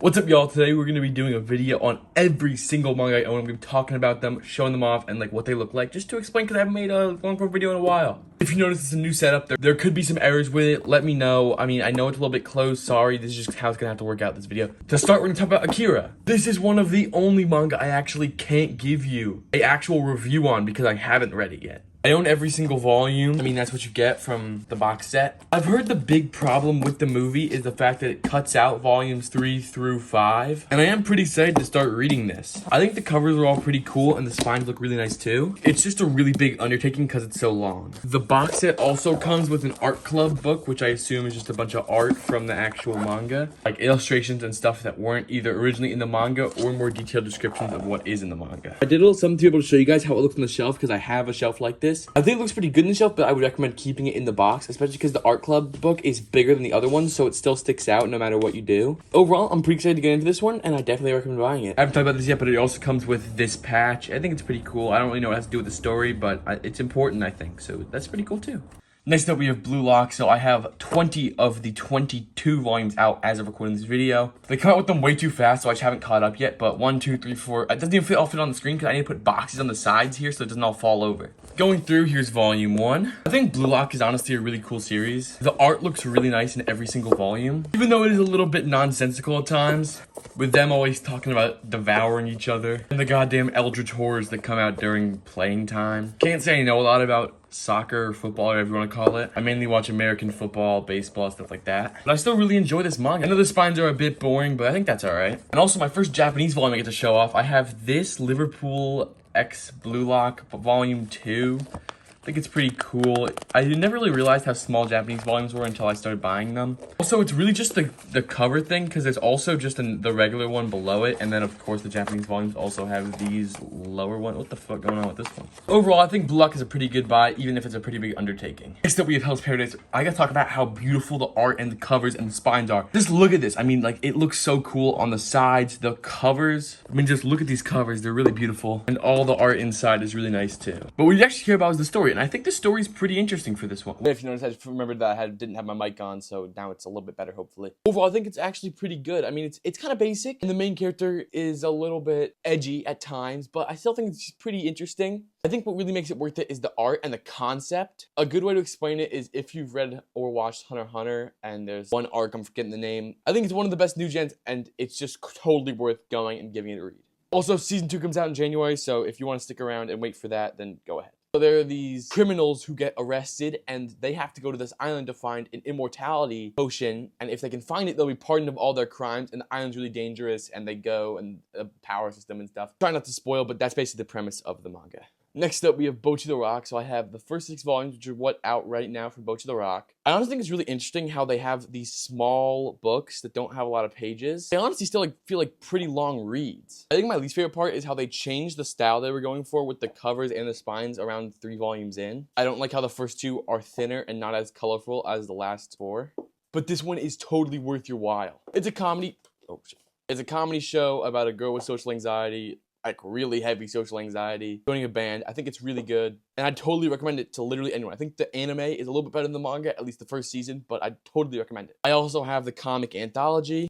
What's up, y'all? Today we're going to be doing a video on every single manga I own. I'm going to be talking about them, showing them off, and like what they look like, just to explain because I haven't made a long-form video in a while. If you notice it's a new setup, there could be some errors with it. Let me know. I mean, I know it's a little bit closed. Sorry, this is just how it's going to have to work out this video. To start, we're going to talk about Akira. This is one of the only manga I actually can't give you an actual review on because I haven't read it yet. I own every single volume. I mean, that's what you get from the box set. I've heard the big problem with the movie is the fact that it cuts out volumes 3 through 5. And I am pretty excited to start reading this. I think the covers are all pretty cool and the spines look really nice too. It's just a really big undertaking because it's so long. The box set also comes with an art club book, which I assume is just a bunch of art from the actual manga. Like illustrations and stuff that weren't either originally in the manga or more detailed descriptions of what is in the manga. I did a little something to be able to show you guys how it looks on the shelf because I have a shelf like this. I think it looks pretty good in the shelf, but I would recommend keeping it in the box, especially because the art club book is bigger than the other ones, so it still sticks out no matter what you do. Overall, I'm pretty excited to get into this one, and I definitely recommend buying it. I haven't talked about this yet, but it also comes with this patch. I think it's pretty cool. I don't really know what it has to do with the story, but it's important, I think, so that's pretty cool too. Next up, we have Blue Lock. So I have 20 of the 22 volumes out as of recording this video. They come out with them way too fast, so I just haven't caught up yet. But 1, 2, 3, 4. It doesn't even all fit on the screen because I need to put boxes on the sides here so it doesn't all fall over. Going through, here's volume 1. I think Blue Lock is honestly a really cool series. The art looks really nice in every single volume, even though it is a little bit nonsensical at times, with them always talking about devouring each other and the goddamn eldritch horrors that come out during playing time. Can't say I know a lot about soccer or football, or whatever you want to call it. I mainly watch American football, baseball, stuff like that. But I still really enjoy this manga. I know the spines are a bit boring, but I think that's alright. And also my first Japanese volume I get to show off. I have this Liverpool X Blue Lock Volume 2. I think it's pretty cool. I never really realized how small Japanese volumes were until I started buying them. Also, it's really just the cover thing, because there's also just the regular one below it, and then of course the Japanese volumes also have these lower ones. What the fuck going on with this one? Overall, I think Blue Lock is a pretty good buy, even if it's a pretty big undertaking. Next up, we have Hell's Paradise. I gotta talk about how beautiful the art and the covers and the spines are. Just look at this. I mean, like, it looks so cool on the sides. The covers, I mean, just look at these covers. They're really beautiful, and all the art inside is really nice too. But what you actually care about is the story. And I think the story is pretty interesting for this one. If you notice, I just remembered that I didn't have my mic on, so now it's a little bit better, hopefully. Overall, I think it's actually pretty good. I mean, it's kind of basic, and the main character is a little bit edgy at times, but I still think it's pretty interesting. I think what really makes it worth it is the art and the concept. A good way to explain it is if you've read or watched Hunter x Hunter, and there's one arc, I'm forgetting the name. I think it's one of the best new gens, and it's just totally worth going and giving it a read. Also, season 2 comes out in January, so if you want to stick around and wait for that, then go ahead. So there are these criminals who get arrested, and they have to go to this island to find an immortality potion, and if they can find it, they'll be pardoned of all their crimes, and the island's really dangerous, and they go, and the power system and stuff. Try not to spoil, but that's basically the premise of the manga. Next up, we have Bocchi the Rock. So I have the first 6 volumes, which are what out right now for Bocchi the Rock. I honestly think it's really interesting how they have these small books that don't have a lot of pages. They honestly still feel like pretty long reads. I think my least favorite part is how they changed the style they were going for with the covers and the spines around 3 volumes in. I don't like how the first 2 are thinner and not as colorful as the last 4. But this one is totally worth your while. It's a comedy. Oh shit. It's a comedy show about a girl with social anxiety. Like really heavy social anxiety, joining a band. I think it's really good, and I'd totally recommend it to literally anyone. I think the anime is a little bit better than the manga, at least the first season, but I'd totally recommend it. I also have the comic anthology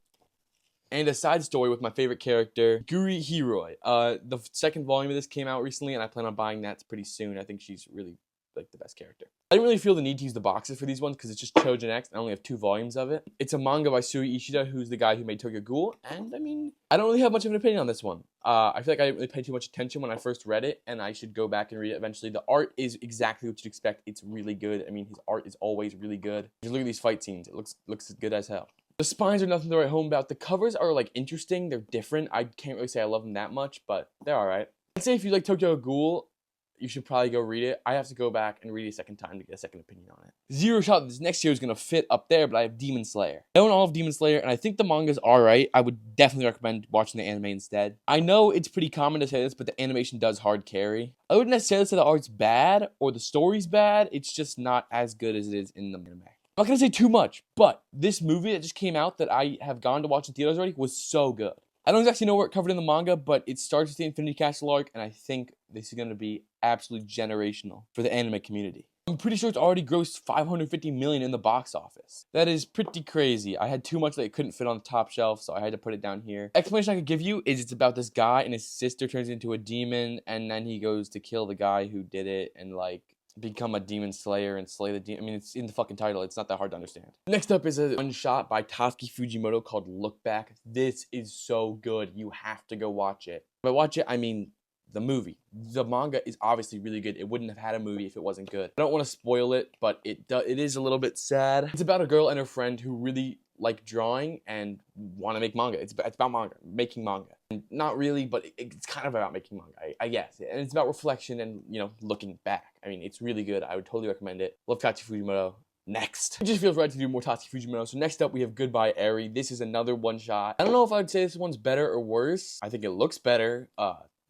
and a side story with my favorite character, Guri Hiroi. The second volume of this came out recently, and I plan on buying that pretty soon. I think she's really like the best character. I didn't really feel the need to use the boxes for these ones because it's just Chojin X and I only have 2 volumes of it. It's a manga by Sui Ishida, who's the guy who made Tokyo Ghoul, and I mean, I don't really have much of an opinion on this one. I feel like I didn't really pay too much attention when I first read it, and I should go back and read it eventually. The art is exactly what you'd expect. It's really good. I mean, his art is always really good. Just look at these fight scenes. It looks good as hell. The spines are nothing to write home about. The covers are like interesting. They're different. I can't really say I love them that much, but they're alright. I'd say if you like Tokyo Ghoul, you should probably go read it. I have to go back and read it a second time to get a second opinion on it. Zero shot this next year is going to fit up there, but I have Demon Slayer. I own all of Demon Slayer, and I think the manga's alright. I would definitely recommend watching the anime instead. I know it's pretty common to say this, but the animation does hard carry. I wouldn't necessarily say the art's bad or the story's bad. It's just not as good as it is in the anime. I'm not going to say too much, but this movie that just came out that I have gone to watch in theaters already was so good. I don't exactly know where it covered in the manga, but it starts with the Infinity Castle arc, and I think this is going to be absolutely generational for the anime community. I'm pretty sure it's already grossed 550 million in the box office. That is pretty crazy. I had too much that it couldn't fit on the top shelf, so I had to put it down here. Explanation I could give you is it's about this guy and his sister turns into a demon, and then he goes to kill the guy who did it and like become a demon slayer and slay the demon. I mean, it's in the fucking title. It's not that hard to understand. Next up is a one-shot by Tatsuki Fujimoto called Look Back. This is so good. You have to go watch it. By watch it, I mean the movie. The manga is obviously really good. It wouldn't have had a movie if it wasn't good. I don't want to spoil it, but it is a little bit sad. It's about a girl and her friend who really like drawing and want to make manga. It's about manga, making manga. And not really, but it's kind of about making manga, I guess. And it's about reflection and, you know, looking back. I mean, it's really good. I would totally recommend it. Love Tatsuki Fujimoto. Next. It just feels right to do more Tatsuki Fujimoto. So next up we have Goodbye Eri. This is another one shot. I don't know if I would say this one's better or worse. I think it looks better,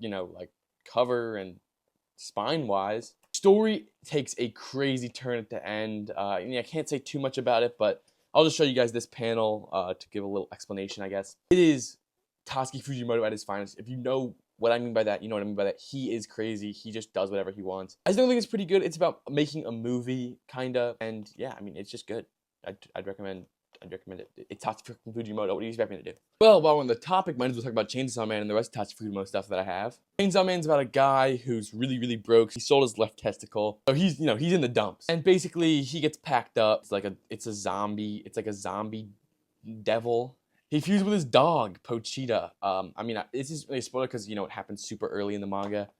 you know, like cover and spine wise. Story takes a crazy turn at the end. I can't say too much about it, but I'll just show you guys this panel to give a little explanation, I guess. It is Tatsuki Fujimoto at his finest. If you know what I mean by that, you know what I mean by that. He is crazy. He just does whatever he wants. I still think it's pretty good. It's about making a movie, kinda, and yeah, I mean, it's just good. I'd recommend it. It's Tatsuki Fujimoto. What do you expect me to do? Well, while we're on the topic, might as well talk about Chainsaw Man and the rest of Tatsuki Fujimoto stuff that I have. Chainsaw Man's about a guy who's really, really broke. He sold his left testicle, so he's, you know, he's in the dumps. And basically, he gets packed up. It's a zombie. It's like a zombie devil. He fused with his dog, Pochita. I mean, this is really a spoiler because, you know, it happens super early in the manga.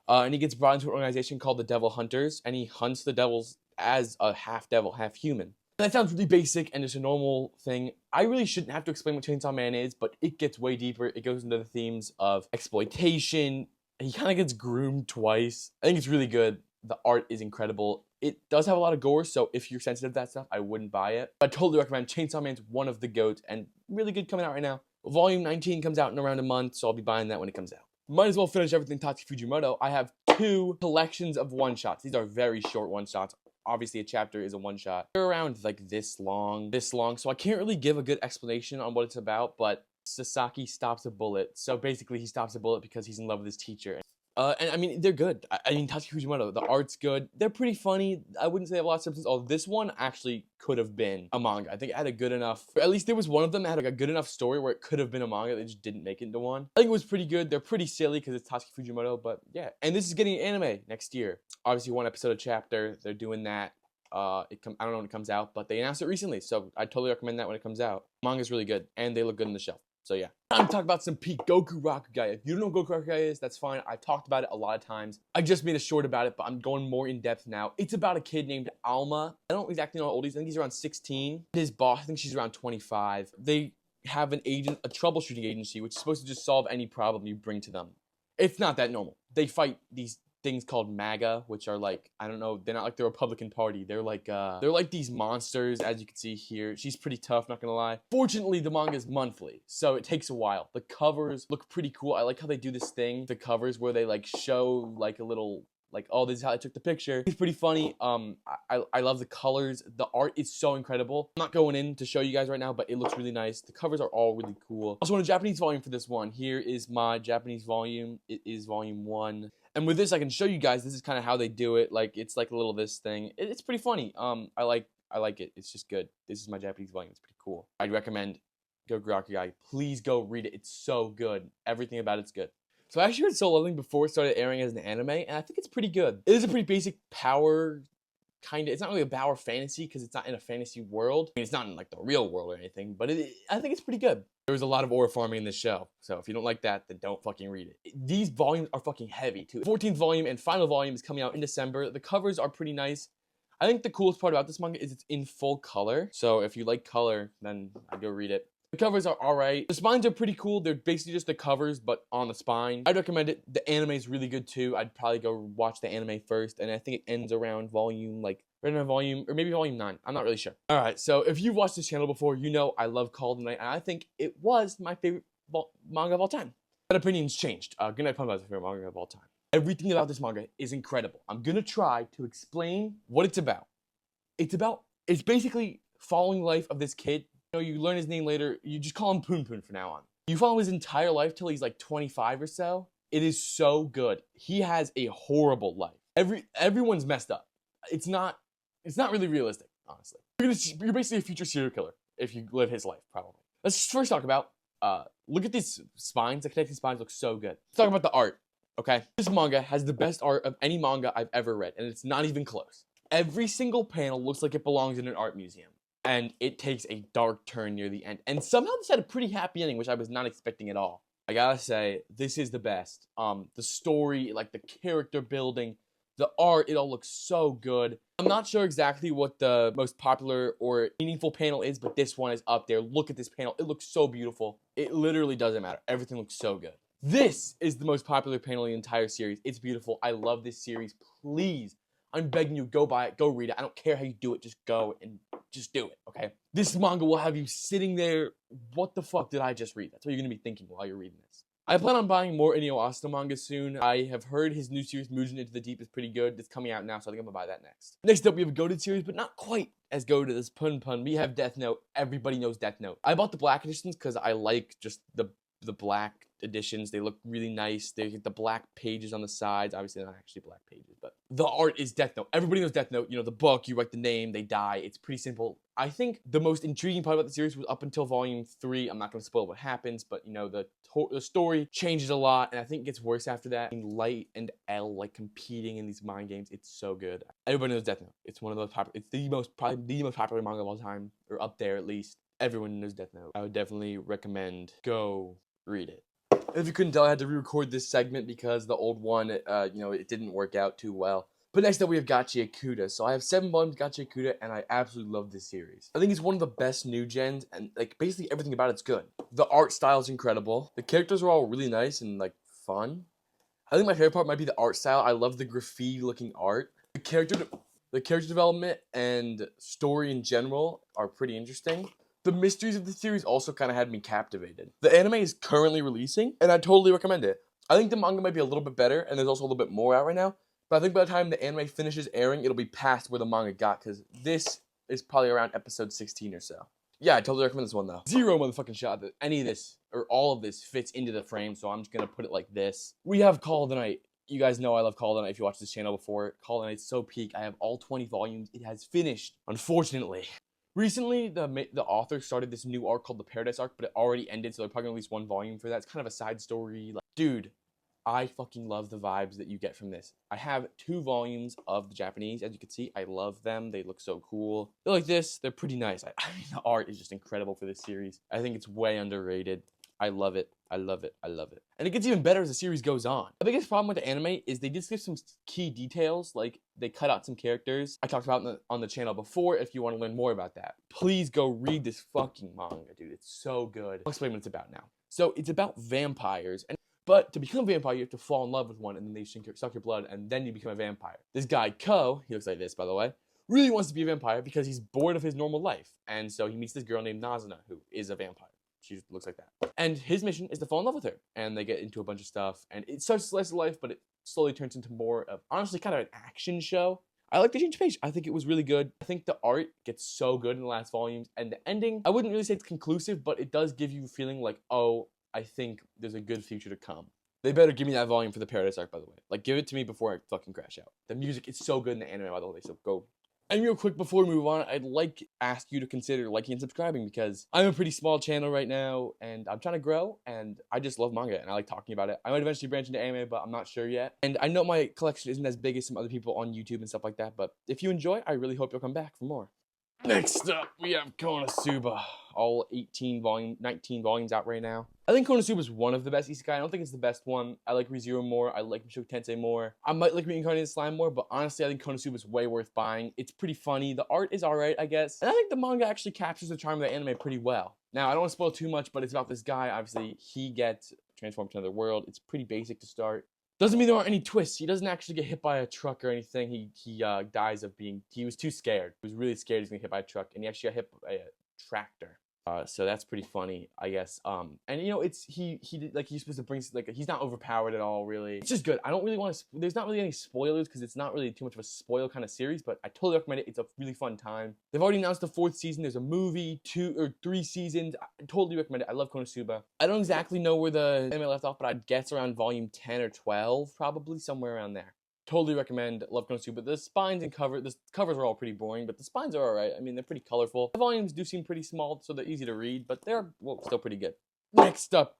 And he gets brought into an organization called the Devil Hunters, and he hunts the devils as a half devil, half human. That sounds really basic and just a normal thing. I really shouldn't have to explain what Chainsaw Man is, but it gets way deeper. It goes into the themes of exploitation. He kind of gets groomed twice. I think it's really good. The art is incredible. It does have a lot of gore, so if you're sensitive to that stuff, I wouldn't buy it. But I totally recommend. Chainsaw Man's one of the GOATs and really good coming out right now. Volume 19 comes out in around a month, so I'll be buying that when it comes out. Might as well finish everything Tatsuki Fujimoto. I have 2 collections of one-shots. These are very short one-shots. Obviously, a chapter is a one-shot. They're around like this long, so I can't really give a good explanation on what it's about, but Sasaki stops a bullet. So basically, he stops a bullet because he's in love with his teacher. And I mean, they're good. I mean, Tatsuki Fujimoto, the art's good. They're pretty funny. I wouldn't say they have a lot of substance. Oh, this one actually could have been a manga. I think it had a good enough, at least there was one of them that had like a good enough story where it could have been a manga. They just didn't make it into one. I think it was pretty good. They're pretty silly because it's Tatsuki Fujimoto, but yeah. And this is getting an anime next year. Obviously, 1 episode a chapter. They're doing that. I don't know when it comes out, but they announced it recently, so I totally recommend that when it comes out. Manga's really good, and they look good on the shelf. So yeah. Time to talk about some peak Goku Rakugai. If you don't know what Goku Rakugai is, that's fine. I've talked about it a lot of times. I just made a short about it, but I'm going more in depth now. It's about a kid named Alma. I don't exactly know how old he is. I think he's around 16. His boss, I think she's around 25. They have a troubleshooting agency, which is supposed to just solve any problem you bring to them. It's not that normal. They fight these things called Manga, which are like, I don't know, they're not like the Republican Party. They're like these monsters, as you can see here. She's pretty tough, not gonna lie. Fortunately, the manga is monthly, so it takes a while. The covers look pretty cool. I like how they do this thing, the covers, where they like show like a little, like, oh, this is how I took the picture. It's pretty funny. I love the colors. The art is so incredible. I'm not going in to show you guys right now, but it looks really nice. The covers are all really cool. Also, in a Japanese volume for this one, here is my Japanese volume. It is volume 1. And with this, I can show you guys, this is kind of how they do it. Like, it's like a little this thing. It's pretty funny. I like it. It's just good. This is my Japanese volume. It's pretty cool. I'd recommend Goku Rakugai. Please go read it. It's so good. Everything about it's good. So I actually read Solo Leveling before it started airing as an anime, and I think it's pretty good. It is a pretty basic power kind of, it's not really a power fantasy because it's not in a fantasy world. I mean, it's not in like the real world or anything, but I think it's pretty good. There was a lot of aura farming in this show, so if you don't like that, then don't fucking read it. These volumes are fucking heavy too. The 14th volume and final volume is coming out in December. The covers are pretty nice. I think the coolest part about this manga is it's in full color. So if you like color, then I'd go read it. The covers are alright. The spines are pretty cool. They're basically just the covers, but on the spine. I'd recommend it. The anime is really good too. I'd probably go watch the anime first, and I think it ends around volume, like, right around volume, or maybe volume 9. I'm not really sure. Alright, so if you've watched this channel before, you know I love Call of the Night, and I think it was my favorite manga of all time. That opinion's changed. Good Night Punpun is my favorite manga of all time. Everything about this manga is incredible. I'm gonna try to explain what it's about. It's basically following the life of this kid. You know, you learn his name later. You just call him Poon Poon from now on. You follow his entire life till he's like 25 or so. It is so good. He has a horrible life. Everyone's messed up. it's not really realistic, honestly. You're basically a future serial killer if you live his life, probably. Let's just first talk about, look at these spines. The connecting spines look so good. Let's talk about the art, okay? This manga has the best art of any manga I've ever read, and it's not even close. Every single panel looks like it belongs in an art museum, and it takes a dark turn near the end. And somehow this had a pretty happy ending, which I was not expecting at all. I gotta say, this is the best. The story, like the character building, the art, it all looks so good. I'm not sure exactly what the most popular or meaningful panel is, but this one is up there. Look at this panel. It looks so beautiful. It literally doesn't matter. Everything looks so good. This is the most popular panel in the entire series. It's beautiful. I love this series. Please, I'm begging you, go buy it, go read it. I don't care how you do it. Just go and just do it, okay? This manga will have you sitting there. What the fuck did I just read? That's what you're going to be thinking while you're reading this. I plan on buying more Inio Asta manga soon. I have heard his new series, Mugen Into the Deep, is pretty good. It's coming out now, so I think I'm gonna buy that next. Next up, we have a goated series, but not quite as goated as Pun. We have Death Note. Everybody knows Death Note. I bought the black editions because I like just the black editions. They look really nice. They get the black pages on the sides. Obviously, they're not actually black pages, but the art is Death Note. Everybody knows Death Note. You know, the book, you write the name, they die. It's pretty simple. I think the most intriguing part about the series was up until volume 3. I'm not going to spoil what happens, but, you know, the story changes a lot, and I think it gets worse after that. Light and L, like, competing in these mind games. It's so good. Everybody knows Death Note. It's one of those popular, it's probably the most popular manga of all time, or up there at least. Everyone knows Death Note. I would definitely recommend go read it. If you couldn't tell, I had to re-record this segment because the old one, you know, it didn't work out too well. But next up, we have Gachi Akuta. So I have 7 volumes of Gachi Akuta, and I absolutely love this series. I think it's one of the best new gens, and like basically everything about it's good. The art style is incredible. The characters are all really nice and like fun. I think my favorite part might be the art style. I love the graffiti-looking art. The character development and story in general are pretty interesting. The mysteries of the series also kind of had me captivated. The anime is currently releasing, and I totally recommend it. I think the manga might be a little bit better, and there's also a little bit more out right now. But I think by the time the anime finishes airing, it'll be past where the manga got, because this is probably around episode 16 or so. Yeah, I totally recommend this one, though. Zero motherfucking shot that any of this, or all of this, fits into the frame, so I'm just going to put it like this. We have Call of the Night. You guys know I love Call of the Night if you watched this channel before. Call of the Night's so peak. I have all 20 volumes. It has finished, unfortunately. Recently, the author started this new arc called the Paradise Arc, but it already ended, so they're probably gonna release 1 volume for that. It's kind of a side story. Like, dude, I fucking love the vibes that you get from this. I have 2 volumes of the Japanese. As you can see, I love them. They look so cool. They're like this. They're pretty nice. I mean, the art is just incredible for this series. I think it's way underrated. I love it. I love it. I love it. And it gets even better as the series goes on. The biggest problem with the anime is they did skip some key details, like they cut out some characters I talked about on the channel before. If you want to learn more about that, please go read this fucking manga, dude. It's so good. I'll explain what it's about now. So it's about vampires, but to become a vampire, you have to fall in love with one, and then they suck your blood, and then you become a vampire. This guy, Ko, he looks like this, by the way, really wants to be a vampire because he's bored of his normal life. And so he meets this girl named Nazuna, who is a vampire. She looks like that. And his mission is to fall in love with her. And they get into a bunch of stuff. And it starts slice of life, but it slowly turns into more of, honestly, kind of an action show. I like the change of pace. I think it was really good. I think the art gets so good in the last volumes. And the ending, I wouldn't really say it's conclusive, but it does give you a feeling like, oh, I think there's a good future to come. They better give me that volume for the Paradise Arc, by the way. Like, give it to me before I fucking crash out. The music is so good in the anime, by the way, so go. And real quick before we move on, I'd like to ask you to consider liking and subscribing because I'm a pretty small channel right now and I'm trying to grow and I just love manga and I like talking about it. I might eventually branch into anime, but I'm not sure yet. And I know my collection isn't as big as some other people on YouTube and stuff like that, but if you enjoy, I really hope you'll come back for more. Next up, we have Konosuba. All 19 volumes out right now. I think Konosuba is one of the best isekai. I don't think it's the best one. I like ReZero more. I like Mushoku Tensei more. I might like Reincarnated Slime more, but honestly, I think Konosuba is way worth buying. It's pretty funny. The art is alright, I guess. And I think the manga actually captures the charm of the anime pretty well. Now, I don't want to spoil too much, but it's about this guy. Obviously, he gets transformed to another world. It's pretty basic to start. Doesn't mean there aren't any twists. He doesn't actually get hit by a truck or anything. He dies of being, he was too scared. He was really scared he was gonna get hit by a truck, and he actually got hit by a tractor. So that's pretty funny, I guess. And you know, it's he's supposed to bring, like, he's not overpowered at all, really. It's just good. I don't really want to. There's not really any spoilers because it's not really too much of a spoil kind of series, but I totally recommend it. It's a really fun time. They've already announced the 4th season. There's a movie, 2 or 3 seasons. I totally recommend it. I love Konosuba. I don't exactly know where the anime left off, but I'd guess around volume 10 or 12, probably somewhere around there. Totally recommend Love Konosuba. But the spines and covers are all pretty boring, but the spines are alright. I mean, they're pretty colorful. The volumes do seem pretty small, so they're easy to read, but they're, well, still pretty good. Next up,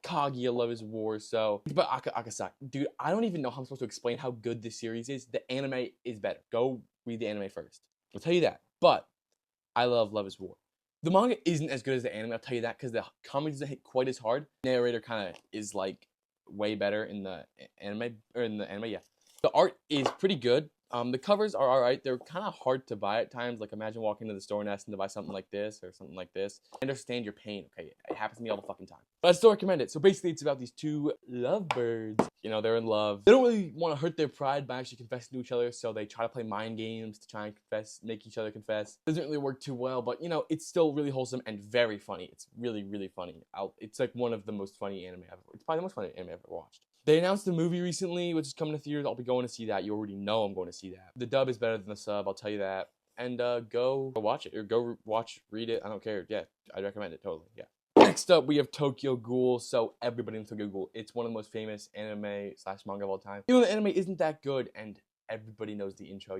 Kaguya Love is War. So, but Akasaki, dude, I don't even know how I'm supposed to explain how good this series is. The anime is better. Go read the anime first. I'll tell you that. But I love Love is War. The manga isn't as good as the anime, I'll tell you that, because the comedy doesn't hit quite as hard. The narrator kind of is like way better in the anime, yeah. The art is pretty good. The covers are alright. They're kind of hard to buy at times. Like, imagine walking to the store and asking to buy something like this or something like this. I understand your pain, okay? It happens to me all the fucking time. But I still recommend it. So basically, it's about these two lovebirds. You know, they're in love. They don't really want to hurt their pride by actually confessing to each other, so they try to play mind games to try and confess, make each other confess. It doesn't really work too well, but, you know, it's still really wholesome and very funny. It's really, really funny. It's like one of the most funny anime I've ever. It's probably the most funny anime I've ever watched. They announced a movie recently, which is coming to theaters. I'll be going to see that. You already know I'm going to see that. The dub is better than the sub, I'll tell you that. And go watch it, or go read it. I don't care. Yeah, I'd recommend it, totally, yeah. Next up, we have Tokyo Ghoul. So everybody knows Tokyo Ghoul. It's one of the most famous anime / manga of all time. You know, the anime isn't that good, and everybody knows the intro.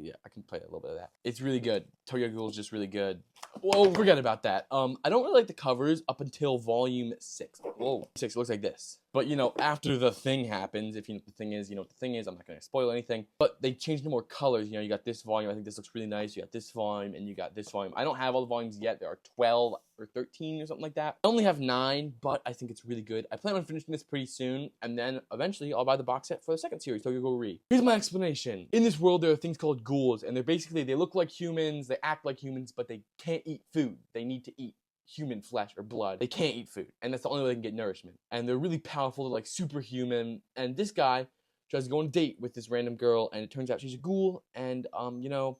Yeah, I can play a little bit of that. It's really good. Tokyo Ghoul is just really good. Whoa, forget about that. I don't really like the covers up until volume 6. Whoa, 6 looks like this. But, you know, after the thing happens, if you know what the thing is, you know what the thing is. I'm not going to spoil anything. But they changed to more colors. You know, you got this volume. I think this looks really nice. You got this volume, and you got this volume. I don't have all the volumes yet. There are 12 or 13 or something like that. I only have 9, but I think it's really good. I plan on finishing this pretty soon, and then eventually I'll buy the box set for the second series, Tokyo Ghoul Re. Here's my explanation. In this world, there are things called ghouls, and they look like humans, they act like humans, but they can't eat food. They need to eat human flesh or blood. They can't eat food, and that's the only way they can get nourishment. And they're really powerful, they're like superhuman, and this guy tries to go on a date with this random girl, and it turns out she's a ghoul, and you know,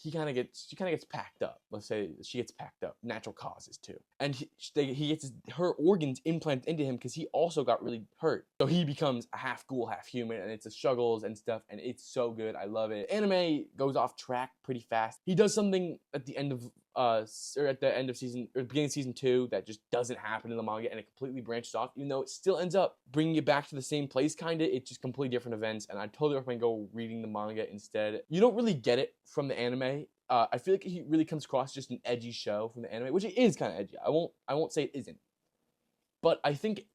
she kind of gets packed up. Let's say she gets packed up. Natural causes too. And he gets her organs implanted into him because he also got really hurt. So he becomes a half ghoul, half human, and it's the struggles and stuff, and it's so good. I love it. Anime goes off track pretty fast. He does something at the end of beginning of season 2 that just doesn't happen in the manga, and it completely branches off, even though it still ends up bringing you back to the same place, kinda. It's just completely different events, and I totally recommend go reading the manga instead. You don't really get it from the anime. I feel like he really comes across just an edgy show from the anime, which it is kind of edgy. I won't say it isn't, but I think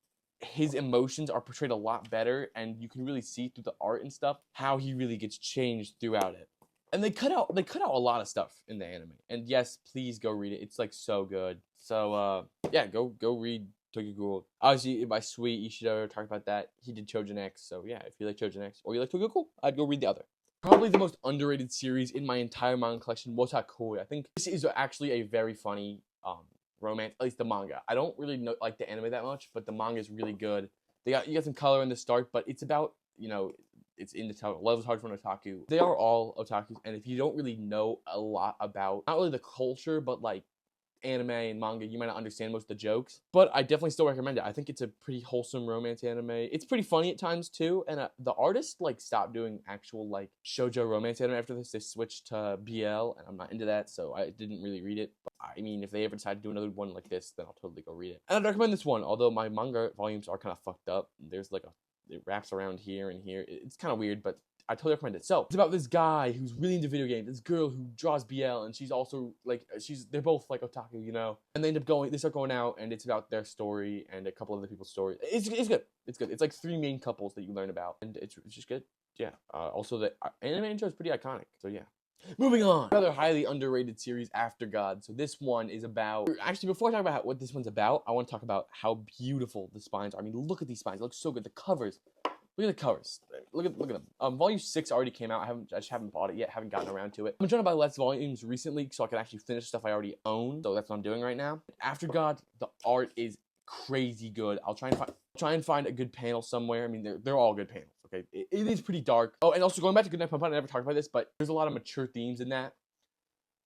his emotions are portrayed a lot better, and you can really see through the art and stuff how he really gets changed throughout it. And they cut out a lot of stuff in the anime. And yes, please go read it. It's like so good. So yeah, go read Tokyo Ghoul. Obviously, by Sweet Ishida talked about that. He did Chojin X. So yeah, if you like Chojin X or you like Tokyo Ghoul, I'd go read the other. Probably the most underrated series in my entire manga collection, Wotakoi. I think this is actually a very funny romance, at least the manga. I don't really like the anime that much, but the manga is really good. You got some color in the start, but it's about, you know, it's in the title. Love is hard for an otaku. They are all otakus, and if you don't really know a lot about, not really the culture, but like anime and manga, you might not understand most of the jokes. But I definitely still recommend it. I think it's a pretty wholesome romance anime. It's pretty funny at times too, and the artist like stopped doing actual like shoujo romance anime after this. They switched to BL, and I'm not into that, so I didn't really read it. But I mean, if they ever decide to do another one like this, then I'll totally go read it. And I'd recommend this one, although my manga volumes are kind of fucked up. There's like it wraps around here and here. It's kind of weird, but I totally recommend it. So it's about this guy who's really into video games, this girl who draws BL, and she's also like, they're both like otaku, you know, and they start going out, and it's about their story and a couple of other people's stories. It's good. It's good. It's like 3 main couples that you learn about, and it's just good. Yeah. Also the anime intro is pretty iconic. So yeah. Moving on, another highly underrated series, After God. So this one is about, actually before I talk about what this one's about, I want to talk about how beautiful the spines are. I mean, look at these spines, they look so good. The covers, look at the covers, look at them. Volume 6 already came out. I just haven't bought it yet, haven't gotten around to it. I'm trying to buy less volumes recently so I can actually finish stuff I already own, so that's what I'm doing right now. After God, the art is crazy good. I'll try and find a good panel somewhere. I mean, they're all good panels. Okay, it is pretty dark. Oh, and also going back to Goodnight Pumpkin, I never talked about this, but there's a lot of mature themes in that.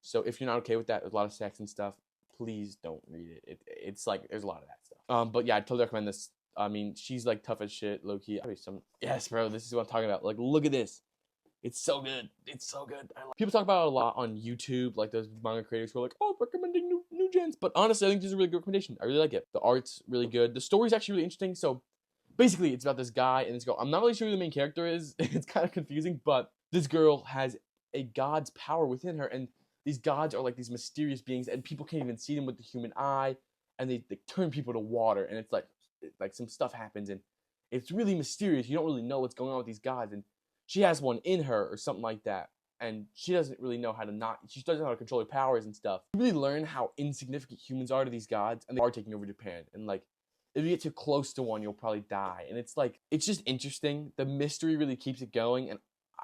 So if you're not okay with that, there's a lot of sex and stuff. Please don't read it. It's like there's a lot of that stuff. But yeah, I totally recommend this. I mean, she's like tough as shit, low key. Yes, bro, this is what I'm talking about. Like, look at this. It's so good. It's so good. People talk about it a lot on YouTube, like those manga creators who are like, oh, recommending new gens. But honestly, I think this is a really good recommendation. I really like it. The art's really good. The story's actually really interesting. So Basically, it's about this guy and this girl. I'm not really sure who the main character is. It's kind of confusing, but this girl has a god's power within her, and these gods are like these mysterious beings, and people can't even see them with the human eye, and they turn people to water, and it's like some stuff happens, and it's really mysterious. You don't really know what's going on with these gods, and she has one in her or something like that, and she doesn't really know how to she doesn't know how to control her powers and stuff. You really learn how insignificant humans are to these gods, and they are taking over Japan, and like, if you get too close to one, you'll probably die. And it's like, it's just interesting. The mystery really keeps it going, and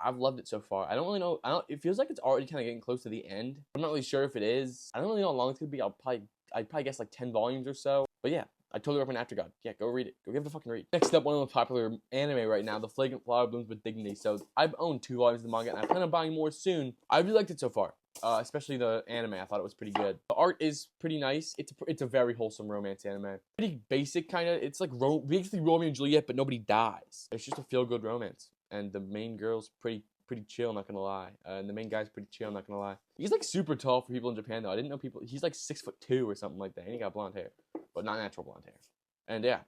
I've loved it so far. I don't really know. It feels like it's already kind of getting close to the end. I'm not really sure if it is. I don't really know how long it's gonna be. I'd probably guess like 10 volumes or so. But yeah, I totally recommend After God. Yeah, go read it. Go give it a fucking read. Next up, one of the most popular anime right now, The Flagrant Flower Blooms with Dignity. So I've owned 2 volumes of the manga, and I plan on buying more soon. I really liked it so far. Especially the anime, I thought it was pretty good. The art is pretty nice. It's a very wholesome romance anime. Pretty basic, kind of. It's like basically Romeo and Juliet, but nobody dies. It's just a feel-good romance, and the main girl's pretty chill, not gonna lie. And the main guy's pretty chill, not gonna lie. He's like super tall for people in Japan, though. I didn't know people. He's like 6'2" or something like that, and he got blonde hair, but not natural blonde hair. And yeah,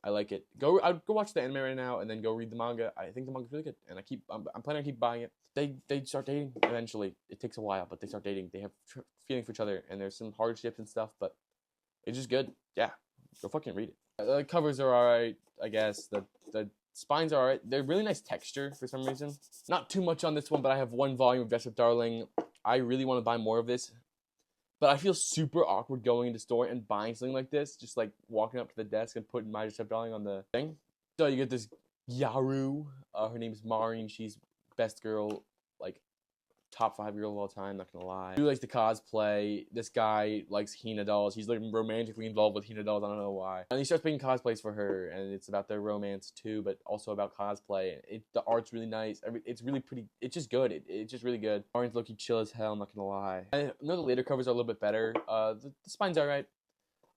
I like it. I'd go watch the anime right now, and then go read the manga. I think the manga's really good, and I'm planning on keep buying it. They start dating eventually. It takes a while, but they start dating. They have feelings for each other, and there's some hardships and stuff, but it's just good. Yeah, go fucking read it. The covers are alright, I guess. The spines are alright. They're really nice texture for some reason. Not too much on this one, but I have 1 volume of Dress Up Darling. I really want to buy more of this, but I feel super awkward going into the store and buying something like this. Just like walking up to the desk and putting my Dress Up Darling on the thing. So you get this Yaru. Her name is Maureen. She's best girl, like top 5 girl of all time, not gonna lie. He likes to cosplay. This guy likes Hina dolls. He's like romantically involved with Hina dolls, I don't know why. And he starts making cosplays for her, and it's about their romance too, but also about cosplay. The art's really nice. It's really pretty. It's just good. It's just really good. Orange lowkey chill as hell, I'm not gonna lie. I know the later covers are a little bit better. The spine's alright.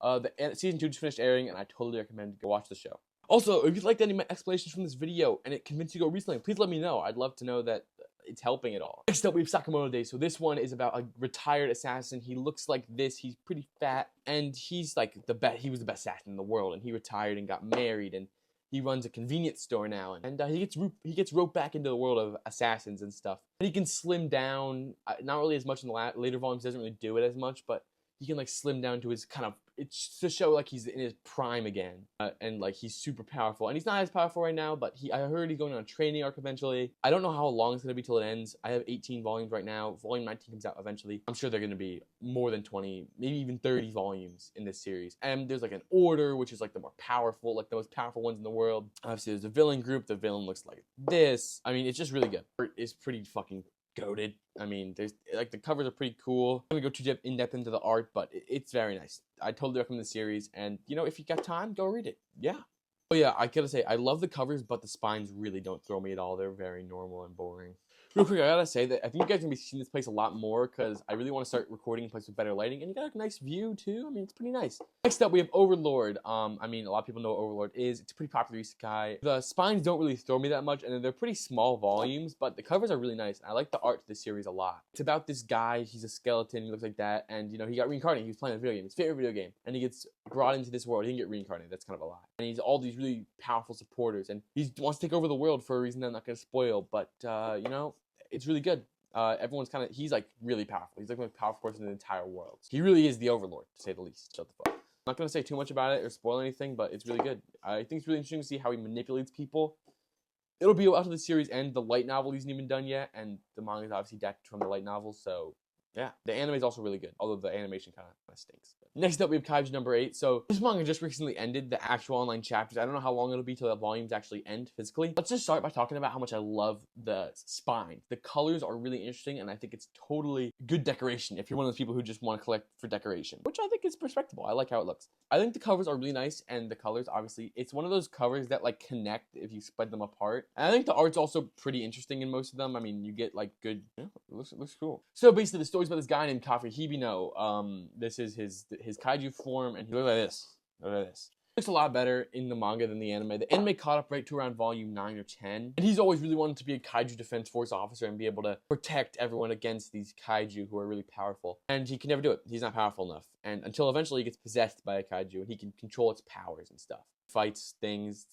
The season 2 just finished airing, and I totally recommend go watch the show. Also, if you liked any of my explanations from this video and it convinced you to go recently, please let me know. I'd love to know that it's helping at all. Next up, we have Sakamoto Days. So this one is about a retired assassin. He looks like this. He's pretty fat, and he's like the best. He was the best assassin in the world, and he retired and got married, and he runs a convenience store now, and he gets roped back into the world of assassins and stuff. And he can slim down, not really as much in the later volumes. Doesn't really do it as much, but he can like slim down to his kind of, it's to show like he's in his prime again, and like he's super powerful. And he's not as powerful right now, but I heard he's going on a training arc eventually. I don't know how long it's gonna be till it ends. I have 18 volumes right now. Volume 19 comes out eventually. I'm sure they're gonna be more than 20, maybe even 30 volumes in this series. And there's like an order, which is like the more powerful, like the most powerful ones in the world. Obviously, there's a villain group. The villain looks like this. I mean, it's just really good. It's pretty fucking goated. I mean, there's like the covers are pretty cool. I'm gonna go too in depth into the art, but it's very nice. I totally recommend the series, and you know, if you got time, go read it. Yeah. Oh yeah, I gotta say, I love the covers, but the spines really don't throw me at all. They're very normal and boring. Real quick, I gotta say that I think you guys are gonna be seeing this place a lot more because I really want to start recording in a place with better lighting, and you got a nice view too. I mean, it's pretty nice. Next up, we have Overlord. I mean, a lot of people know what Overlord is. It's a pretty popular isekai. The spines don't really throw me that much, and they're pretty small volumes, but the covers are really nice. I like the art to this series a lot. It's about this guy. He's a skeleton. He looks like that, and you know, he got reincarnated. He was playing a video game, his favorite video game, and he gets brought into this world. He didn't get reincarnated. That's kind of a lie. And he's all these really powerful supporters, and he wants to take over the world for a reason that I'm not gonna spoil. But you know, it's really good. Everyone's kind of, he's like really powerful. He's like the most powerful person in the entire world. He really is the Overlord, to say the least. Shut the fuck. I'm not going to say too much about it or spoil anything, but it's really good. I think it's really interesting to see how he manipulates people. It'll be after the series end. The light novel isn't even done yet, and the manga is obviously adapted from the light novel, so yeah. The anime is also really good, although the animation kind of stinks. Next up, we have Kaiju number 8. So this manga just recently ended the actual online chapters. I don't know how long it'll be till the volumes actually end physically. Let's just start by talking about how much I love the spine. The colors are really interesting, and I think it's totally good decoration if you're one of those people who just want to collect for decoration, which I think is respectable. I like how it looks. I think the covers are really nice, and the colors, obviously, it's one of those covers that like connect if you spread them apart. And I think the art's also pretty interesting in most of them. I mean, you get like good, yeah, it looks cool. So basically, the story's about this guy named Kafe Hibino. This is his kaiju form, and he looks like this. Look at this. Looks a lot better in the manga than the anime. The anime caught up right to around volume 9 or 10. And he's always really wanted to be a kaiju defense force officer and be able to protect everyone against these kaiju who are really powerful. And he can never do it. He's not powerful enough. And until eventually he gets possessed by a kaiju and he can control its powers and stuff. fights things.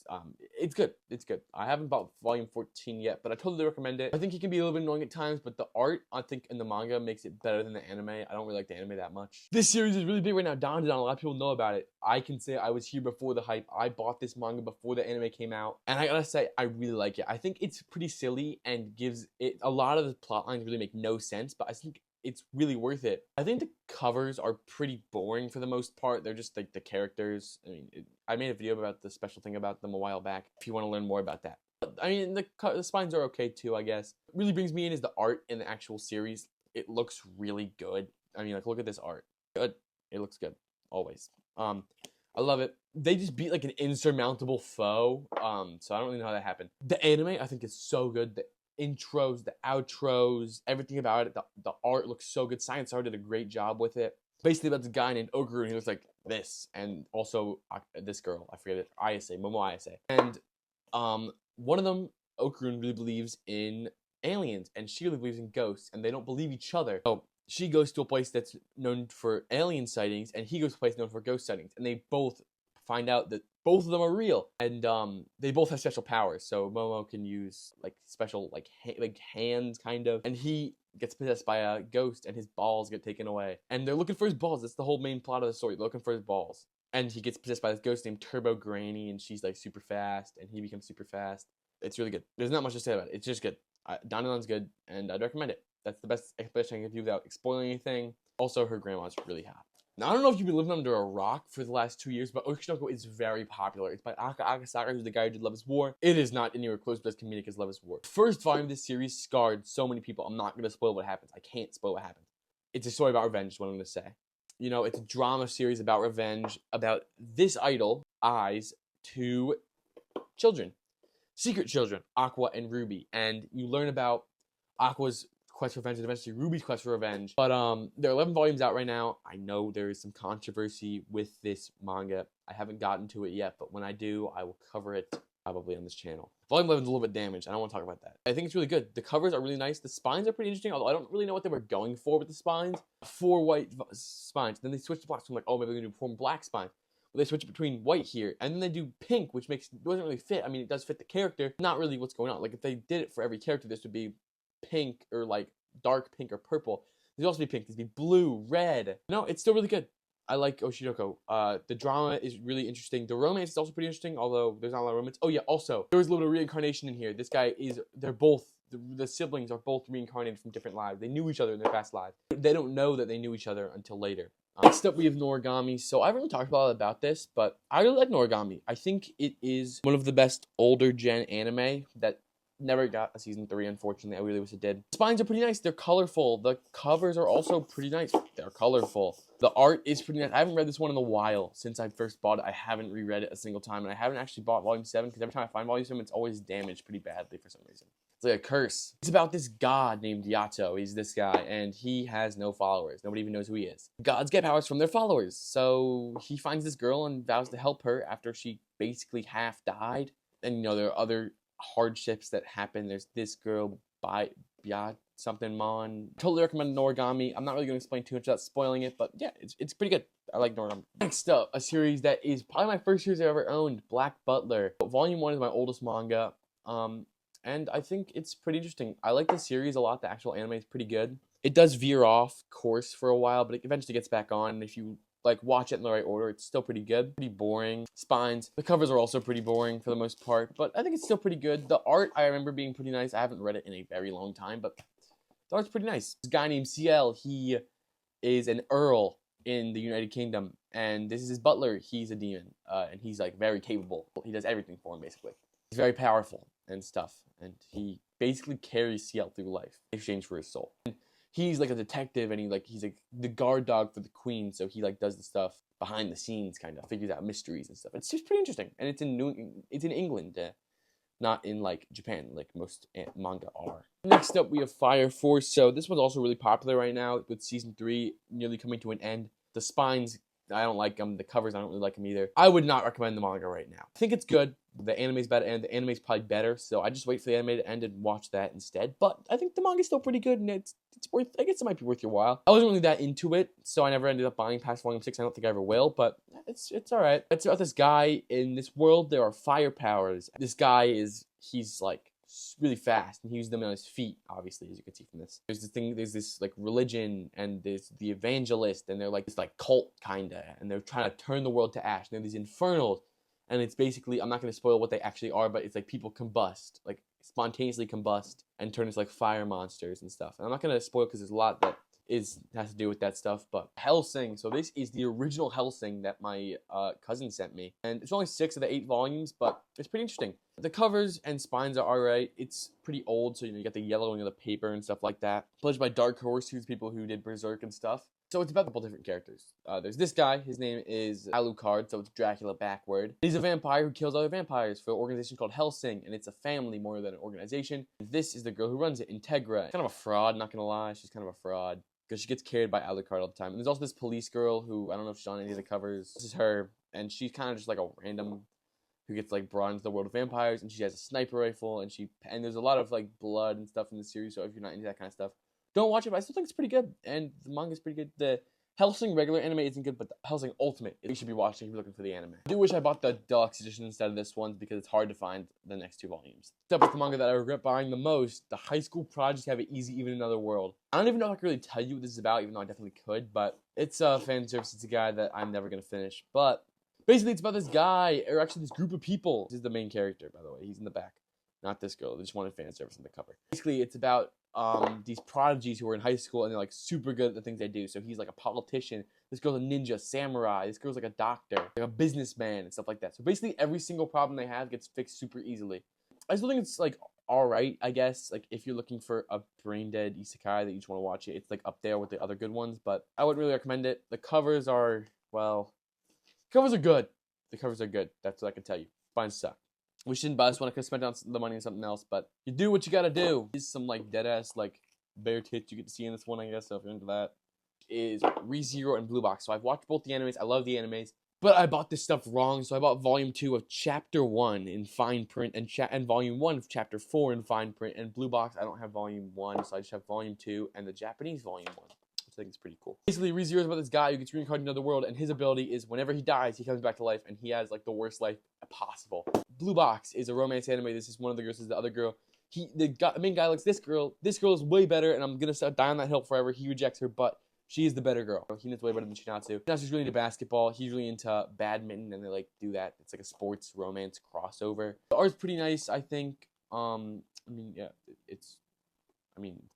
It's good. It's good. I haven't bought volume 14 yet, but I totally recommend it. I think it can be a little bit annoying at times, but the art, I think, in the manga makes it better than the anime. I don't really like the anime that much. This series is really big right now. Don, a lot of people know about it. I can say I was here before the hype. I bought this manga before the anime came out, and I gotta say, I really like it. I think it's pretty silly and gives it a lot of the plot lines really make no sense, but I think it's really worth it. I think the covers are pretty boring for the most part. They're just like the characters. I mean, I made a video about the special thing about them a while back if you want to learn more about that. But, I mean, the spines are okay too, I guess. What really brings me in is the art in the actual series. It looks really good. I mean, like, look at this art. Good. It looks good. Always. I love it. They just beat like an insurmountable foe. So I don't really know how that happened. The anime, I think, is so good. The intros, the outros, everything about it. The art looks so good. Science Art did a great job with it. Basically about this guy named Oguru, and he looks like this, and also this girl, I forget it, Momo Ayase. And one of them, Okurun, really believes in aliens, and she really believes in ghosts, and they don't believe each other. So she goes to a place that's known for alien sightings, and he goes to a place known for ghost sightings, and they both find out that both of them are real, and they both have special powers. So Momo can use like special like hands kind of, and he gets possessed by a ghost, and his balls get taken away, and they're looking for his balls. That's the whole main plot of the story. They're looking for his balls, and he gets possessed by this ghost named Turbo Granny, and she's like super fast, and he becomes super fast. It's really good. There's not much to say about it. It's just good. Danilon's good, and I'd recommend it. That's the best explanation I can give you without spoiling anything. Also, her grandma's really hot. Now, I don't know if you've been living under a rock for the last 2 years, but Oshinoko is very popular. It's by Aka Akasaka, who's the guy who did Love is War. It is not anywhere close to as comedic as Love is War. First volume of this series scarred so many people. I'm not going to spoil what happens. I can't spoil what happens. It's a story about revenge, is what I'm going to say. You know, it's a drama series about revenge, about this idol, Ai's, two children. Secret children, Aqua and Ruby. And you learn about Aqua's quest for revenge and eventually Ruby's quest for revenge. But there are 11 volumes out right now. I know there is some controversy with this manga. I haven't gotten to it yet, but when I do, I will cover it probably on this channel. Volume 11 is a little bit damaged. I don't want to talk about that. I think it's really good. The covers are really nice. The spines are pretty interesting, although I don't really know what they were going for with the spines. 4 white spines. Then they switched to black. So I'm like, oh, maybe they're going to do 4 black spines. But they switch between white here, and then they do pink, which doesn't really fit. I mean, it does fit the character. Not really what's going on. Like, if they did it for every character, this would be pink or like dark pink or purple. There'd also be pink. There'd be blue, red. No, it's still really good. I like Oshinoko. The drama is really interesting. The romance is also pretty interesting, although there's not a lot of romance. Oh yeah, also, there was a little bit of reincarnation in here. This guy is, they're both, the siblings are both reincarnated from different lives. They knew each other in their past lives. They don't know that they knew each other until later. Next up, we have Noragami. So I haven't really talked a lot about this, but I really like Noragami. I think it is one of the best older gen anime that never got a season 3, unfortunately. I really wish it did. The spines are pretty nice. They're colorful. The covers are also pretty nice. They're colorful. The art is pretty nice. I haven't read this one in a while. Since I first bought it, I haven't reread it a single time, and I haven't actually bought volume 7 because every time I find volume 7, it's always damaged pretty badly for some reason. It's like a curse. It's about this god named Yato. He's this guy, and he has no followers. Nobody even knows who he is. Gods get powers from their followers. So he finds this girl and vows to help her after she basically half died. And, you know, there are other hardships that happen. There's this girl by something Mon. Totally recommend Noragami. I'm not really going to explain too much without spoiling it, but yeah, it's pretty good. I like Noragami. Next up, a series that is probably my first series I ever owned, Black Butler. Volume 1 is my oldest manga, and I think it's pretty interesting. I like the series a lot. The actual anime is pretty good. It does veer off course for a while, but it eventually gets back on. And if you like watch it in the right order, it's still pretty good. Pretty boring. Spines. The covers are also pretty boring for the most part, but I think it's still pretty good. The art I remember being pretty nice. I haven't read it in a very long time, but the art's pretty nice. This guy named CL, he is an earl in the United Kingdom, and this is his butler. He's a demon, and he's like very capable. He does everything for him, basically. He's very powerful and stuff, and he basically carries CL through life in exchange for his soul. And he's like a detective, and he's like the guard dog for the queen, so he like does the stuff behind the scenes, kind of figures out mysteries and stuff. It's just pretty interesting, and it's in England, not in like Japan, like most manga are. Next up, we have Fire Force. So this one's also really popular right now with season 3 nearly coming to an end. The spines I don't like them. The covers, I don't really like them either. I would not recommend the manga right now. I think it's good. The anime's better, and the anime's probably better, so I just wait for the anime to end and watch that instead. But I think the manga's still pretty good, and it's worth, I guess it might be worth your while. I wasn't really that into it, so I never ended up buying past volume 6. I don't think I ever will, but it's alright. It's about this guy. In this world, there are fire powers. This guy he's like really fast, and he uses them on his feet, obviously, as you can see from this. There's this like religion, and there's the evangelist, and they're like this like cult kinda, and they're trying to turn the world to ash. And they're these infernals, and it's basically, I'm not going to spoil what they actually are, but it's like people combust, like spontaneously combust and turn into like fire monsters and stuff. And I'm not going to spoil because there's a lot that has to do with that stuff. But Hellsing, so this is the original Hellsing that my cousin sent me, and it's only 6 of the 8 volumes, but it's pretty interesting. The covers and spines are alright. It's pretty old, so you got the yellowing of the paper and stuff like that. Published by Dark Horse, who's people who did Berserk and stuff. So it's about a couple different characters. There's this guy, his name is Alucard, so it's Dracula backward. He's a vampire who kills other vampires for an organization called Hellsing, and it's a family more than an organization. This is the girl who runs it, Integra. Kind of a fraud, not gonna lie, she's kind of a fraud, because she gets carried by Alucard all the time. And there's also this police girl who, I don't know if she's on any of the covers. This is her, and she's kind of just like a random who gets like brought into the world of vampires, and she has a sniper rifle, and there's a lot of like blood and stuff in the series, so if you're not into that kind of stuff, don't watch it, but I still think it's pretty good, and the manga's pretty good. The Hellsing regular anime isn't good, but the Hellsing Ultimate, you should be watching if you're looking for the anime. I do wish I bought the deluxe edition instead of this one, because it's hard to find the next 2 volumes. Except with the manga that I regret buying the most, The High School Project Have It Easy Even in Another World. I don't even know if I can really tell you what this is about, even though I definitely could, but it's a fan service. It's a guy that I'm never going to finish, but basically it's about this guy, or actually this group of people. This is the main character, by the way. He's in the back. Not this girl. They just wanted fan service on the cover. Basically, it's about these prodigies who are in high school, and they're like super good at the things they do. So he's like a politician. This girl's a ninja, samurai. This girl's like a doctor, like a businessman, and stuff like that. So basically, every single problem they have gets fixed super easily. I still think it's like alright, I guess. Like if you're looking for a brain dead isekai that you just want to watch it, it's like up there with the other good ones. But I wouldn't really recommend it. The covers are, well, covers are good. The covers are good. That's what I can tell you. Spines suck. We shouldn't buy this one. I could have spent on the money on something else, but you do what you gotta do. There's some like dead ass like bare tits you get to see in this one, I guess. So if you're into that, is ReZero and Blue Box. So I've watched both the animes. I love the animes, but I bought this stuff wrong. So I bought volume 2 of chapter 1 in fine print, and volume 1 of chapter 4 in fine print. And Blue Box, I don't have volume 1, so I just have volume 2 and the Japanese volume 1. I think it's pretty cool. Basically, ReZero is about this guy who gets reincarnated in another world, and his ability is whenever he dies, he comes back to life, and he has like the worst life possible. Blue Box is a romance anime. This is one of the girls. This is the other girl. The main guy likes this girl. This girl is way better, and I'm gonna die on that hill forever. He rejects her, but she is the better girl. Hina's way better than Shinatsu. Shinatsu's really into basketball. He's really into badminton, and they like do that. It's like a sports romance crossover. The art's pretty nice, I think. I mean, yeah,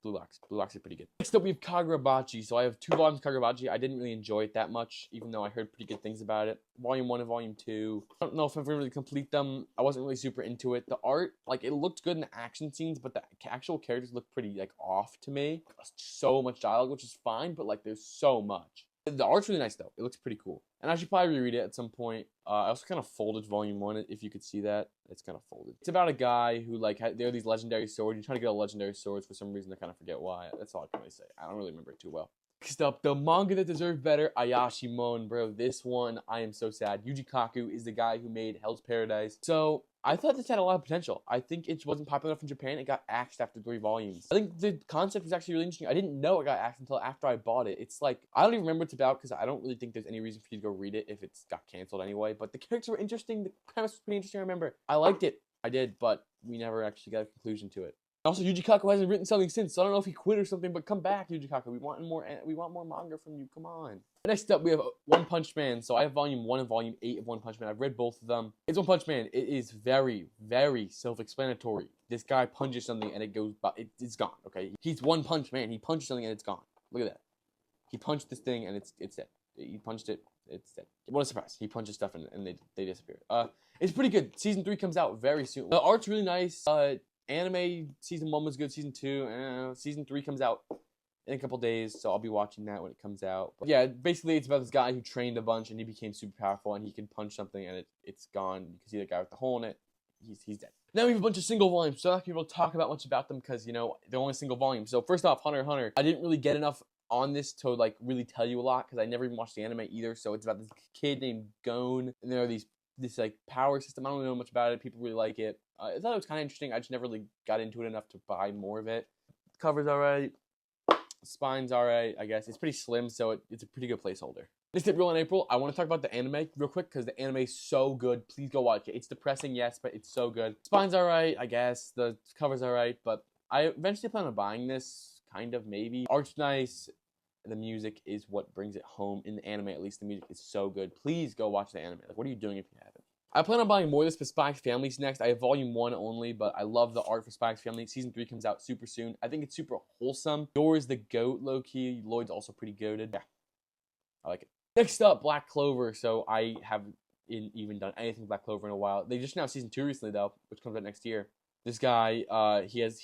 Blue Box is pretty good. Next up, we have Kagurabachi. So I have 2 volumes of Kagurabachi. I didn't really enjoy it that much, even though I heard pretty good things about it. Volume 1 and Volume 2. I don't know if I'm going to really complete them. I wasn't really super into it. The art, like, it looked good in the action scenes, but the actual characters look pretty, like, off to me. So much dialogue, which is fine, but, like, there's so much. The art's really nice, though. It looks pretty cool. And I should probably reread it at some point. I also kind of folded Volume 1, if you could see that. It's kind of folded. It's about a guy who, like, there are these legendary swords. You're trying to get a legendary swords for some reason. I kind of forget why. That's all I can really say. I don't really remember it too well. Next up, the manga that deserved better, Ayashimon, bro. This one, I am so sad. Yuji Kaku is the guy who made Hell's Paradise. So I thought this had a lot of potential. I think it wasn't popular enough in Japan. It got axed after 3 volumes. I think the concept was actually really interesting. I didn't know it got axed until after I bought it. It's like, I don't even remember what it's about, because I don't really think there's any reason for you to go read it if it's got canceled anyway. But the characters were interesting. The premise was pretty interesting, I remember. I liked it. I did, but we never actually got a conclusion to it. Also, Yuji Kaku hasn't written something since, so I don't know if he quit or something, but come back, Yuji Kaku. We want more manga from you. Come on. Next up, we have One Punch Man. So I have volume 1 and volume 8 of One Punch Man. I've read both of them. It's One Punch Man. It is very, very self-explanatory. This guy punches something and it goes, it's gone, okay? He's One Punch Man. He punches something and it's gone. Look at that. He punched this thing and it's dead. He punched it, it's dead. What a surprise. He punches stuff and they disappear. It's pretty good. Season 3 comes out very soon. The art's really nice. Anime season 1 was good. Season 2, season 3 comes out in a couple days, so I'll be watching that when it comes out. But yeah, basically it's about this guy who trained a bunch and he became super powerful and he can punch something and it's gone. You can see the guy with the hole in it. He's dead. Now we have a bunch of single volumes, so I'm not going to be able to talk about much about them because, you know, they're only single volumes. So first off, Hunter x Hunter. I didn't really get enough on this to like really tell you a lot because I never even watched the anime either. So it's about this kid named Gon, and there are this like power system. I don't really know much about it. People really like it. I thought it was kind of interesting. I just never really got into it enough to buy more of it. The cover's alright. Spine's alright, I guess. It's pretty slim, so it's a pretty good placeholder. This tip real in April, I want to talk about the anime real quick because the anime is so good. Please go watch it. It's depressing, yes, but it's so good. Spine's alright, I guess. The cover's alright, but I eventually plan on buying this, kind of, maybe. Art's nice. The music is what brings it home. In the anime, at least, the music is so good. Please go watch the anime. Like, what are you doing if you haven't? I plan on buying more of this for Spy X Family's next. I have volume 1 only, but I love the art for Spy X Family. Season 3 comes out super soon. I think it's super wholesome. Dora's the goat, low-key. Lloyd's also pretty goated. Yeah, I like it. Next up, Black Clover. So I haven't even done anything with Black Clover in a while. They just announced season 2 recently though, which comes out next year. This guy, he has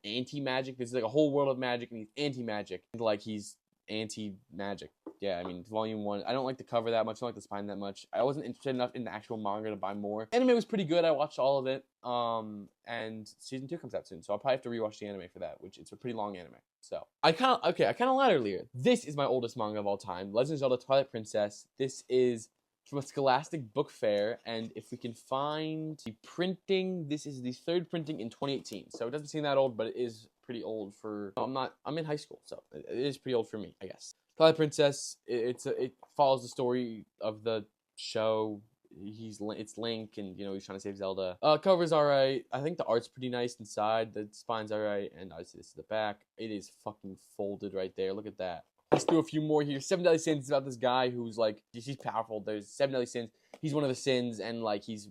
anti-magic. There's like a whole world of magic, and he's anti-magic. Like he's anti-magic. Yeah, I mean, volume 1. I don't like the cover that much. I don't like the spine that much. I wasn't interested enough in the actual manga to buy more. Anime was pretty good. I watched all of it. And season 2 comes out soon, so I'll probably have to rewatch the anime for that, which it's a pretty long anime. So I kind of lied earlier. This is my oldest manga of all time, Legend of Zelda: Twilight Princess. This is from a Scholastic Book Fair, and if we can find the printing, this is the 3rd printing in 2018. So it doesn't seem that old, but it is pretty old for. I'm in high school, so it is pretty old for me, I guess. Twilight Princess. It follows the story of the show. It's Link, and he's trying to save Zelda. Cover's alright. I think the art's pretty nice inside. The spine's alright, and obviously this is the back. It is fucking folded right there. Look at that. Let's do a few more here. 7 Deadly Sins is about this guy who's like, he's powerful. There's 7 Deadly Sins. He's one of the sins, and like he's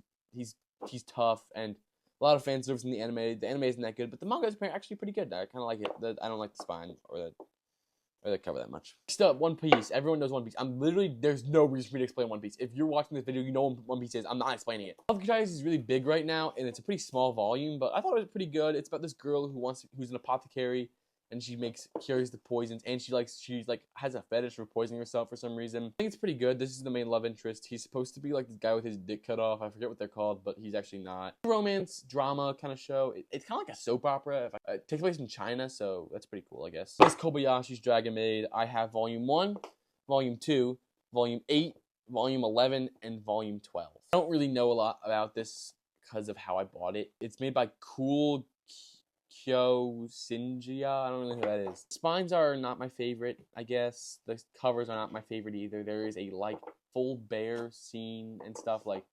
tough, and a lot of fan service in the anime. The anime isn't that good, but the manga is actually pretty good. I kind of like it. I don't like the spine or the cover that much. Next up, One Piece. Everyone knows One Piece. There's no reason for me to explain One Piece. If you're watching this video, you know what One Piece is. I'm not explaining it. Love Guys is really big right now, and it's a pretty small volume, but I thought it was pretty good. It's about this girl who's an apothecary, and she cures the poisons, and she has a fetish for poisoning herself for some reason. I think it's pretty good. This is the main love interest. He's supposed to be like this guy with his dick cut off. I forget what they're called, but he's actually not. Romance drama kind of show. It's kind of like a soap opera. It takes place in China, so that's pretty cool, I guess. This Kobayashi's Dragon Maid. I have volume 1, volume 2, volume 8, volume 11, and volume 12. I don't really know a lot about this because of how I bought it. It's made by Cool Kyo Shinja. I don't really know who that is. Spines are not my favorite, I guess. The covers are not my favorite either. There is a like full bear scene and stuff. Like,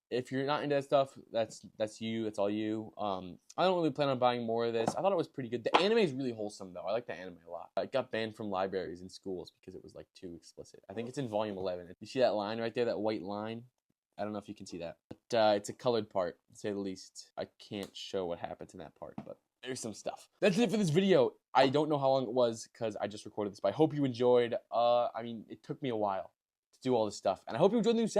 if you're not into that stuff, that's you. That's all you. I don't really plan on buying more of this. I thought it was pretty good. The anime is really wholesome though. I like the anime a lot. It got banned from libraries and schools because it was like too explicit. I think it's in volume 11. You see that line right there? That white line? I don't know if you can see that. But it's a colored part, to say the least. I can't show what happens in that part, but there's some stuff. That's it for this video. I don't know how long it was because I just recorded this, but I hope you enjoyed. I mean, it took me a while to do all this stuff, and I hope you enjoyed the new set.